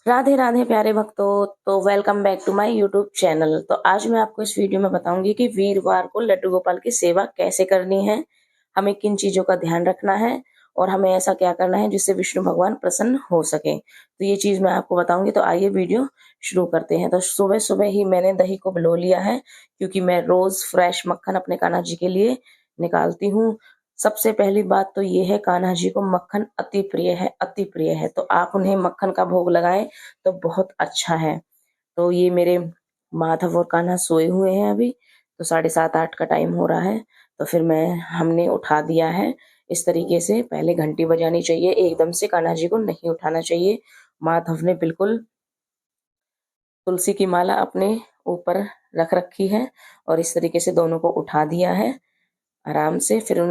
राधे राधे प्यारे भक्तों। तो welcome back to my YouTube channel. तो आज मैं आपको इस वीडियो में बताऊंगी कि वीरवार को लड्डू गोपाल की सेवा कैसे करनी है, हमें किन चीजों का ध्यान रखना है और हमें ऐसा क्या करना है जिससे विष्णु भगवान प्रसन्न हो सके। तो ये चीज मैं आपको बताऊंगी। तो आइए वीडियो शुरू करते हैं। तो सुबह सुबह ही मैंने दही को भिगो लिया है, क्योंकि मैं रोज फ्रेश मक्खन अपने कान्हा जी के लिए निकालती हूँ। सबसे पहली बात तो ये है, कान्हा जी को मक्खन अति प्रिय है, अति प्रिय है। तो आप उन्हें मक्खन का भोग लगाएं तो बहुत अच्छा है। तो ये मेरे माधव और कान्हा सोए हुए हैं अभी। तो 7:30-8 का टाइम हो रहा है। तो फिर हमने उठा दिया है। इस तरीके से पहले घंटी बजानी चाहिए, एकदम से कान्हा जी को नहीं उठाना चाहिए। माधव ने बिल्कुल तुलसी की माला अपने ऊपर रख रखी है और इस तरीके से दोनों को उठा दिया है आराम से। फिर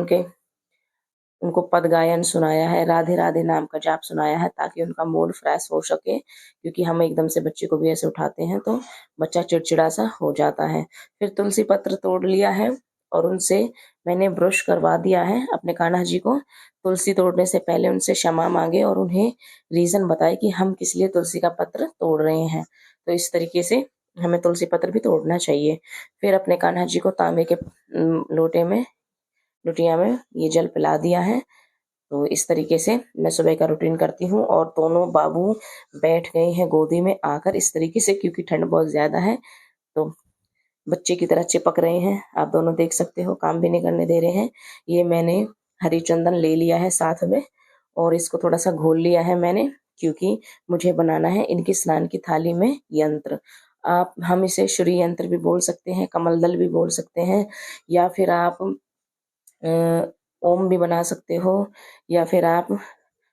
उनको पद गायन सुनाया है, राधे राधे नाम का जाप सुनाया है, ताकि उनका मूड फ्रेश हो सके। क्योंकि हम एकदम से बच्चे को भी ऐसे उठाते हैं तो बच्चा चिड़चिड़ा सा हो जाता है। फिर तुलसी पत्र तोड़ लिया है और उनसे मैंने ब्रश करवा दिया है अपने कान्हा जी को। तुलसी तोड़ने से पहले उनसे क्षमा मांगे और उन्हें रीजन बताए कि हम किस लिए तुलसी का पत्र तोड़ रहे हैं। तो इस तरीके से हमें तुलसी पत्र भी तोड़ना चाहिए। फिर अपने कान्हा जी को तांबे के लुटिया में ये जल पिला दिया है। तो इस तरीके से मैं सुबह का रूटीन करती हूँ। और दोनों बाबू बैठ गए हैं गोदी में आकर इस तरीके से, क्योंकि ठंड बहुत ज्यादा है तो बच्चे की तरह चिपक रहे हैं। आप दोनों देख सकते हो, काम भी नहीं करने दे रहे हैं। ये मैंने हरी चंदन ले लिया है साथ में और इसको थोड़ा सा घोल लिया है मैंने, क्योंकि मुझे बनाना है इनकी स्नान की थाली में यंत्र। हम इसे श्री यंत्र भी बोल सकते हैं, कमल दल भी बोल सकते हैं, या फिर आप ओम भी बना सकते हो, या फिर आप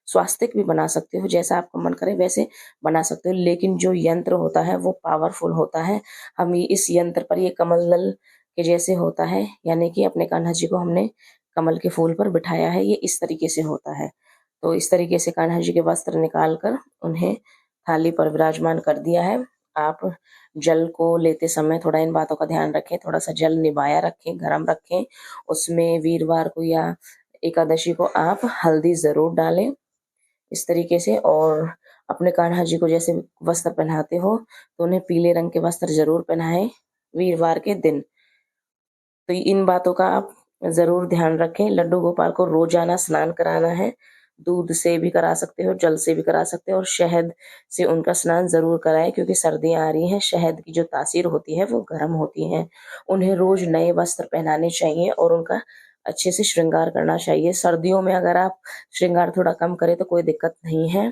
स्वास्तिक भी बना सकते हो। जैसा आपका मन करे वैसे बना सकते हो, लेकिन जो यंत्र होता है वो पावरफुल होता है। हम इस यंत्र पर, ये कमल दल के जैसे होता है, यानी कि अपने कान्हा जी को हमने कमल के फूल पर बिठाया है, ये इस तरीके से होता है। तो इस तरीके से कान्हा जी के वस्त्र निकाल कर उन्हें थाली पर विराजमान कर दिया है। आप जल को लेते समय थोड़ा इन बातों का ध्यान रखें, थोड़ा सा जल निभाया रखें, गर्म रखें। उसमें वीरवार को या एकादशी को आप हल्दी जरूर डालें इस तरीके से। और अपने कान्हा जी को जैसे वस्त्र पहनाते हो तो उन्हें पीले रंग के वस्त्र जरूर पहनाएं वीरवार के दिन। तो इन बातों का आप जरूर ध्यान रखें। लड्डू गोपाल को रोजाना स्नान कराना है। दूध से भी करा सकते हो, जल से भी करा सकते हो, और शहद से उनका स्नान जरूर कराएं, क्योंकि सर्दियां आ रही हैं। शहद की जो तासीर होती है वो गर्म होती है। उन्हें रोज नए वस्त्र पहनाने चाहिए और उनका अच्छे से श्रृंगार करना चाहिए। सर्दियों में अगर आप श्रृंगार थोड़ा कम करें तो कोई दिक्कत नहीं है।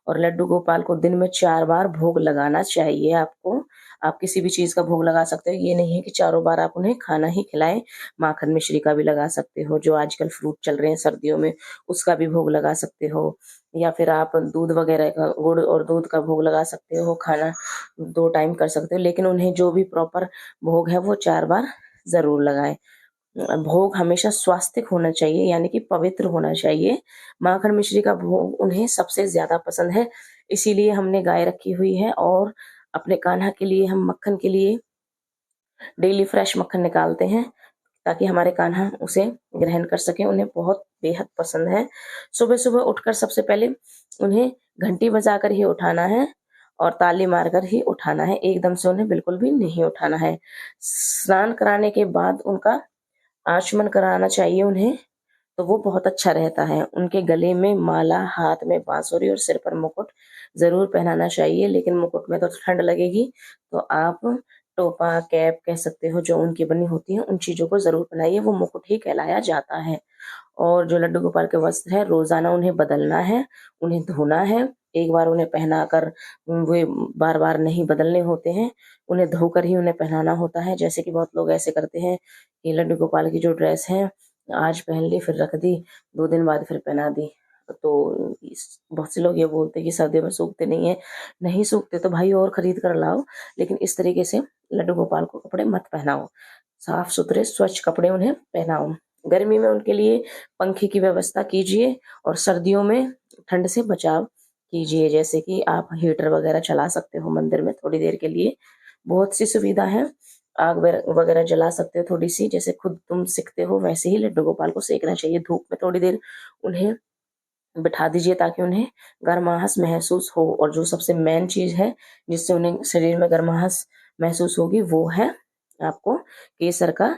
और लड्डू गोपाल को दिन में 4 बार भोग लगाना चाहिए आपको। आप किसी भी चीज का भोग लगा सकते हो, ये नहीं है कि चारों बार आप उन्हें खाना ही खिलाएं। माखन मिश्री का भी लगा सकते हो, जो आजकल फ्रूट चल रहे हैं सर्दियों में, उसका भी भोग लगा सकते हो। या फिर आप दूध वगैरह का, गुड़ और दूध का भोग लगा सकते हो। खाना 2 टाइम कर सकते हो, लेकिन उन्हें जो भी प्रॉपर भोग है वो 4 बार जरूर लगाएं। भोग हमेशा स्वास्तिक होना चाहिए, यानी कि पवित्र होना चाहिए। माखन मिश्री का भोग उन्हें सबसे ज्यादा पसंद है, इसीलिए हमने गाय रखी हुई है। और अपने कान्हा के लिए हम मक्खन के लिए डेली फ्रेश मक्खन निकालते हैं, ताकि हमारे कान्हा उसे ग्रहण कर सके। उन्हें बहुत बेहद पसंद है। सुबह सुबह उठकर सबसे पहले उन्हें घंटी बजाकर ही उठाना है और ताली मारकर ही उठाना है, एकदम से उन्हें बिल्कुल भी नहीं उठाना है। स्नान कराने के बाद उनका आचमन कराना चाहिए उन्हें, तो वो बहुत अच्छा रहता है। उनके गले में माला, हाथ में बांसुरी और सिर पर मुकुट जरूर पहनाना चाहिए। लेकिन मुकुट में तो ठंड लगेगी, तो आप टोपा, कैप कह सकते हो, जो उनकी बनी होती है उन चीजों को जरूर पहनाइए, वो मुकुट ही कहलाया जाता है। और जो लड्डू गोपाल के वस्त्र है, रोजाना उन्हें बदलना है, उन्हें धोना है। एक बार उन्हें पहनाकर वे बार बार नहीं बदलने होते हैं, उन्हें धोकर ही उन्हें पहनाना होता है। जैसे कि बहुत लोग ऐसे करते हैं कि लड्डू गोपाल की जो ड्रेस है आज पहन ली, फिर रख दी, 2 दिन बाद फिर पहना दी। तो बहुत से लोग ये बोलते हैं कि सर्दियों में सूखते नहीं है। नहीं सूखते तो भाई और खरीद कर लाओ, लेकिन इस तरीके से लड्डू गोपाल को कपड़े मत पहनाओ। साफ सुथरे स्वच्छ कपड़े उन्हें पहनाओ। गर्मी में उनके लिए पंखे की व्यवस्था कीजिए और सर्दियों में ठंड से बचाव कीजिए। जैसे कि आप हीटर वगैरह चला सकते हो मंदिर में थोड़ी देर के लिए, बहुत सी सुविधा है। आग वगैरह जला सकते हो थोड़ी सी, जैसे खुद तुम सेकते हो वैसे ही लड्डू गोपाल को सेकना चाहिए धूप में थोड़ी देर। उन्हें बिठा दीजिए ताकि उन्हें गर्माहट महसूस हो। और जो सबसे मेन चीज़ है जिससे उन्हें शरीर में गर्माहट महसूस होगी वो है आपको केसर का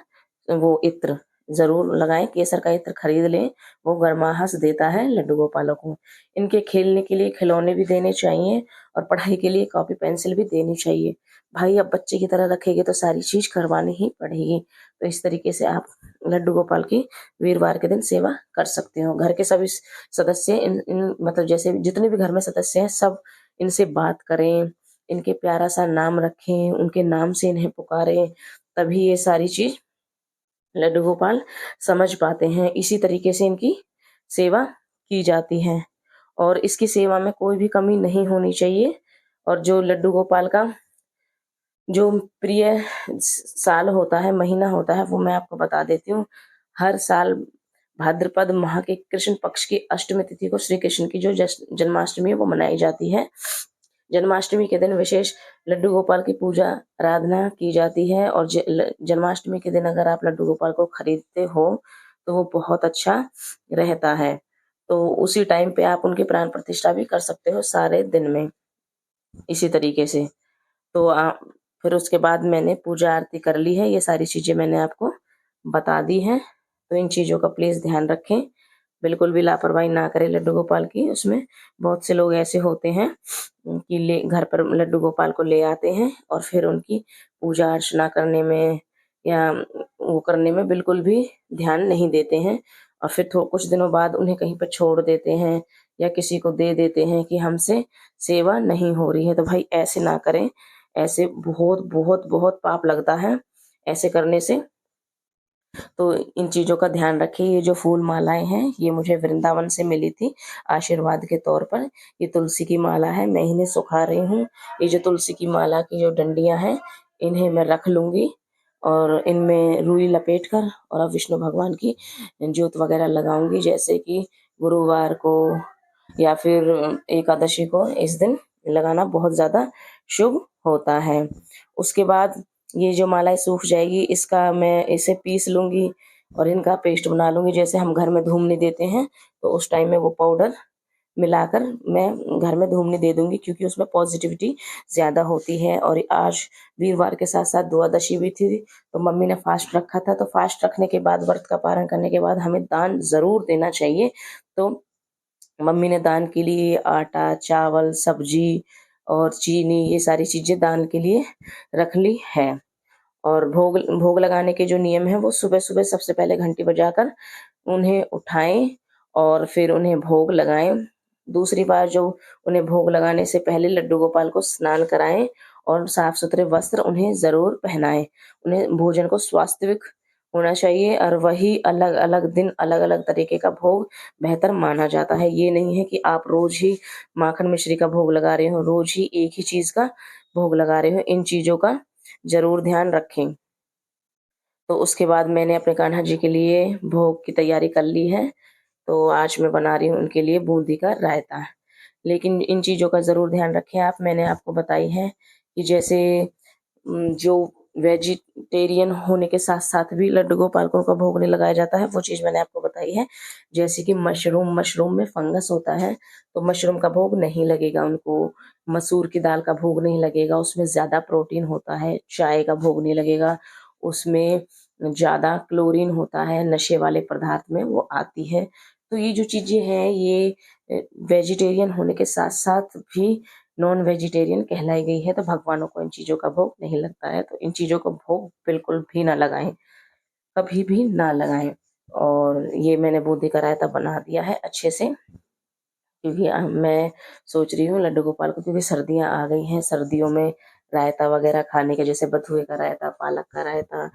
वो इत्र ज़रूर लगाएं। केसर का इत्र खरीद लें, वो गर्माहट देता है लड्डू गोपालों को। इनके खेलने के लिए खिलौने भी देने चाहिए और पढ़ाई के लिए कॉपी पेंसिल भी देनी चाहिए। भाई अब बच्चे की तरह रखेंगे तो सारी चीज़ करवानी ही पड़ेगी। तो इस तरीके से आप लड्डू गोपाल की वीरवार के दिन सेवा कर सकते हो। घर के सभी सदस्य इन मतलब जैसे जितने भी घर में सदस्य हैं सब इनसे बात करें, इनके प्यारा सा नाम रखें, उनके नाम से इन्हें पुकारें, तभी ये सारी चीज लड्डू गोपाल समझ पाते हैं। इसी तरीके से इनकी सेवा की जाती है और इसकी सेवा में कोई भी कमी नहीं होनी चाहिए। और जो लड्डू गोपाल का जो प्रिय साल होता है, महीना होता है, वो मैं आपको बता देती हूँ। हर साल भाद्रपद माह के कृष्ण पक्ष की अष्टमी तिथि को श्री कृष्ण की जो जन्माष्टमी है वो मनाई जाती है। जन्माष्टमी के दिन विशेष लड्डू गोपाल की पूजा आराधना की जाती है और जन्माष्टमी के दिन अगर आप लड्डू गोपाल को खरीदते हो तो वो बहुत अच्छा रहता है। तो उसी टाइम पे आप उनकी प्राण प्रतिष्ठा भी कर सकते हो सारे दिन में इसी तरीके से। तो फिर उसके बाद मैंने पूजा आरती कर ली है, ये सारी चीजें मैंने आपको बता दी हैं। तो इन चीजों का प्लीज ध्यान रखें, बिल्कुल भी लापरवाही ना करें लड्डू गोपाल की। उसमें बहुत से लोग ऐसे होते हैं कि घर पर लड्डू गोपाल को ले आते हैं और फिर उनकी पूजा अर्चना करने में या वो करने में बिल्कुल भी ध्यान नहीं देते हैं और फिर कुछ दिनों बाद उन्हें कहीं पर छोड़ देते हैं या किसी को दे देते हैं कि हमसे सेवा नहीं हो रही है। तो भाई ऐसे ना करें, ऐसे बहुत बहुत बहुत पाप लगता है ऐसे करने से। तो इन चीजों का ध्यान रखिए। ये जो फूल मालाएं हैं ये मुझे वृंदावन से मिली थी आशीर्वाद के तौर पर। ये तुलसी की माला है, मैं इन्हें सुखा रही हूँ। ये जो तुलसी की माला की जो डंडियां हैं इन्हें मैं रख लूंगी और इनमें रुई लपेट कर और अब विष्णु भगवान की ज्योत वगैरह लगाऊंगी, जैसे कि गुरुवार को या फिर एकादशी को। इस दिन लगाना बहुत ज्यादा शुभ होता है। उसके बाद ये जो मालाएं सूख जाएगी इसका मैं इसे पीस लूंगी और इनका पेस्ट बना लूंगी। जैसे हम घर में धूमने देते हैं तो उस टाइम में वो पाउडर मिलाकर मैं घर में धूमने दे दूंगी, क्योंकि उसमें पॉजिटिविटी ज्यादा होती है। और आज वीरवार के साथ साथ द्वादशी भी थी तो मम्मी ने फास्ट रखा था, तो फास्ट रखने के बाद व्रत का पारण करने के बाद हमें दान जरूर देना चाहिए। तो मम्मी ने दान के लिए आटा, चावल, सब्जी और चीनी ये सारी चीजें दान के लिए रख ली है। और भोग भोग लगाने के जो नियम है वो सुबह सुबह सबसे पहले घंटी बजाकर उन्हें उठाएं और फिर उन्हें भोग लगाएं। दूसरी बार जो उन्हें भोग लगाने से पहले लड्डू गोपाल को स्नान कराएं और साफ सुथरे वस्त्र उन्हें जरूर पहनाएं। उन्हें भोजन को स्वास्थ्यिक होना चाहिए और वही अलग अलग दिन अलग अलग तरीके का भोग बेहतर माना जाता है। ये नहीं है कि आप रोज ही माखन मिश्री का भोग लगा रहे हो, रोज ही एक ही चीज का भोग लगा रहे हो। इन चीजों का जरूर ध्यान रखें। तो उसके बाद मैंने अपने कान्हा जी के लिए भोग की तैयारी कर ली है। तो आज मैं बना रही हूँ उनके लिए बूंदी का रायता। लेकिन इन चीज़ों का ज़रूर ध्यान रखें आप। मैंने आपको बताई है कि जैसे जो वेजिटेरियन होने के साथ साथ भी लड्डू गोपालकों का भोग नहीं लगाया जाता है, वो चीज़ मैंने आपको बताई है। जैसे कि मशरूम में फंगस होता है तो मशरूम का भोग नहीं लगेगा उनको। मसूर की दाल का भोग नहीं लगेगा, उसमें ज़्यादा प्रोटीन होता है। चाय का भोग नहीं लगेगा, उसमें ज़्यादा क्लोरीन होता है, नशे वाले पदार्थ में वो आती है। तो ये जो चीज़ें हैं ये वेजिटेरियन होने के साथ साथ भी नॉन वेजिटेरियन कहलाई गई है। तो भगवानों को इन चीज़ों का भोग नहीं लगता है, तो इन चीज़ों को भोग बिल्कुल भी ना लगाएं, कभी भी ना लगाएं। और ये मैंने बूंदी का रायता बना दिया है अच्छे से, क्योंकि मैं सोच रही हूँ लड्डू गोपाल को, क्योंकि सर्दियाँ आ गई हैं। सर्दियों में रायता वगैरह खाने का, जैसे बथुए का रायता, पालक का रायता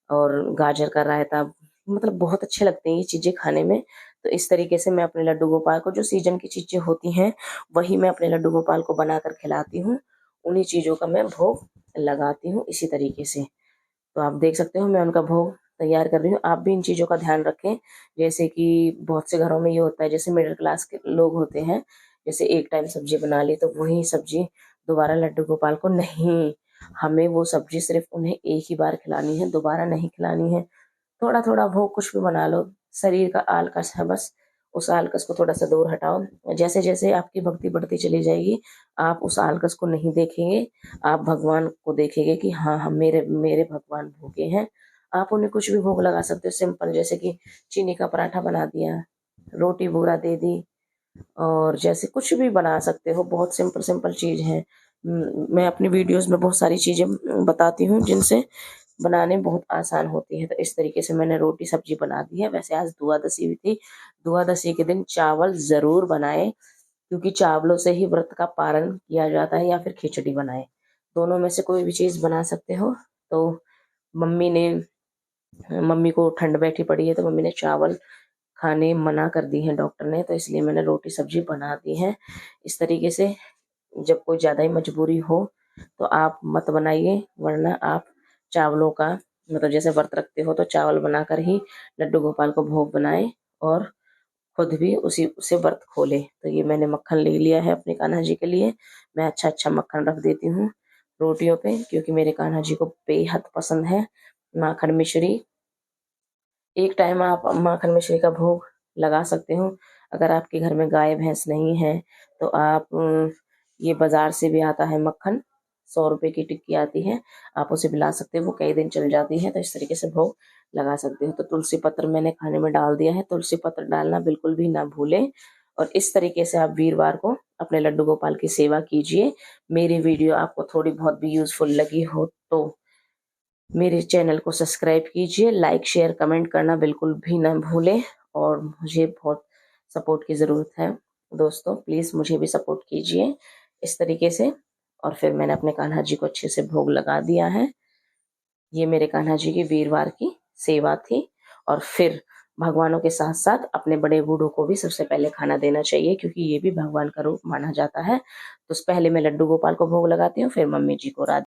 और गाजर का रायता, मतलब बहुत अच्छे लगते हैं ये चीज़ें खाने में। तो इस तरीके से मैं अपने लड्डू गोपाल को जो सीजन की चीज़ें होती हैं वही मैं अपने लड्डू गोपाल को बनाकर खिलाती हूँ। उन्हीं चीज़ों का मैं भोग लगाती हूँ इसी तरीके से। तो आप देख सकते हो मैं उनका भोग तैयार कर रही हूँ। आप भी इन चीज़ों का ध्यान रखें। जैसे कि बहुत से घरों में ये होता है, जैसे मिडिल क्लास के लोग होते हैं, जैसे एक टाइम सब्जी बना ली तो वही सब्जी दोबारा लड्डू गोपाल को नहीं, हमें वो सब्जी सिर्फ उन्हें एक ही बार खिलानी है, दोबारा नहीं खिलानी है। थोड़ा थोड़ा भोग कुछ भी बना लो, शरीर का आलकस है बस, उस आलकस को थोड़ा सा दूर हटाओ। जैसे जैसे आपकी भक्ति बढ़ती चली जाएगी, आप उस आलकस को नहीं देखेंगे, आप भगवान को देखेंगे कि हाँ हम मेरे मेरे भगवान भूखे हैं। आप उन्हें कुछ भी भोग लगा सकते हो सिंपल, जैसे कि चीनी का पराठा बना दिया, रोटी बूरा दे दी, और जैसे कुछ भी बना सकते हो। बहुत सिंपल सिंपल चीज है। मैं अपनी वीडियोस में बहुत सारी चीजें बताती हूँ जिनसे बनाने बहुत आसान होती है। तो इस तरीके से मैंने रोटी सब्जी बना दी है। वैसे आज दुआदशी भी थी, दुआदशी के दिन चावल जरूर बनाए, क्योंकि चावलों से ही व्रत का पारण किया जाता है, या फिर खिचड़ी बनाए, दोनों में से कोई भी चीज बना सकते हो। तो मम्मी ने मम्मी को ठंड बैठी पड़ी है, तो मम्मी ने चावल खाने मना कर दी है डॉक्टर ने, तो इसलिए मैंने रोटी सब्जी बना दी है। इस तरीके से जब कोई ज्यादा ही मजबूरी हो तो आप मत बनाइए, वरना आप चावलों का मतलब जैसे व्रत रखते हो तो चावल बनाकर ही लड्डू गोपाल को भोग बनाए, और खुद भी उसी से व्रत खोले। तो ये मैंने मक्खन ले लिया है अपने कान्हा जी के लिए। मैं अच्छा अच्छा मक्खन रख देती हूँ रोटियों पे, क्योंकि मेरे कान्हा जी को बेहद पसंद है माखन मिश्री। एक टाइम आप माखन मिश्री का भोग लगा सकते हो। अगर आपके घर में गाय भैंस नहीं है तो आप ये बाजार से भी आता है मक्खन, 100 रुपए की टिक्की आती है, आप उसे भी ला सकते हो, वो कई दिन चल जाती है। तो इस तरीके से भोग लगा सकते हो। तो तुलसी पत्र मैंने खाने में डाल दिया है, तुलसी पत्र डालना बिल्कुल भी ना भूलें। और इस तरीके से आप वीरवार को अपने लड्डू गोपाल की सेवा कीजिए। मेरी वीडियो आपको थोड़ी बहुत भी यूजफुल लगी हो तो मेरे चैनल को सब्सक्राइब कीजिए, लाइक शेयर कमेंट करना बिल्कुल भी ना भूलें। और मुझे बहुत सपोर्ट की ज़रूरत है दोस्तों, प्लीज़ मुझे भी सपोर्ट कीजिए इस तरीके से। और फिर मैंने अपने कान्हा जी को अच्छे से भोग लगा दिया है। ये मेरे कान्हा जी की वीरवार की सेवा थी। और फिर भगवानों के साथ साथ अपने बड़े बूढ़ों को भी सबसे पहले खाना देना चाहिए, क्योंकि ये भी भगवान का रूप माना जाता है। तो पहले मैं लड्डू गोपाल को भोग लगाती हूँ, फिर मम्मी जी को राधे